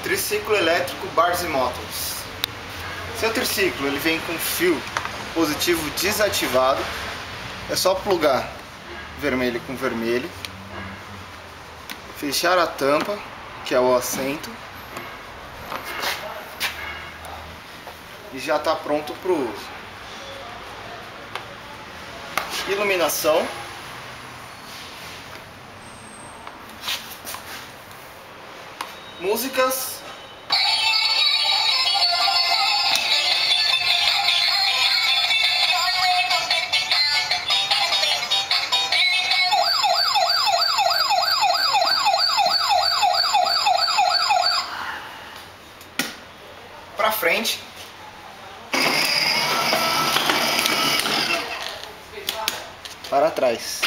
Triciclo elétrico Bars Motors. Seu triciclo ele vem com fio positivo desativado. É só plugar vermelho com vermelho, fechar a tampa, que é o assento, e já está pronto para o uso. Iluminação, músicas, para frente, para trás.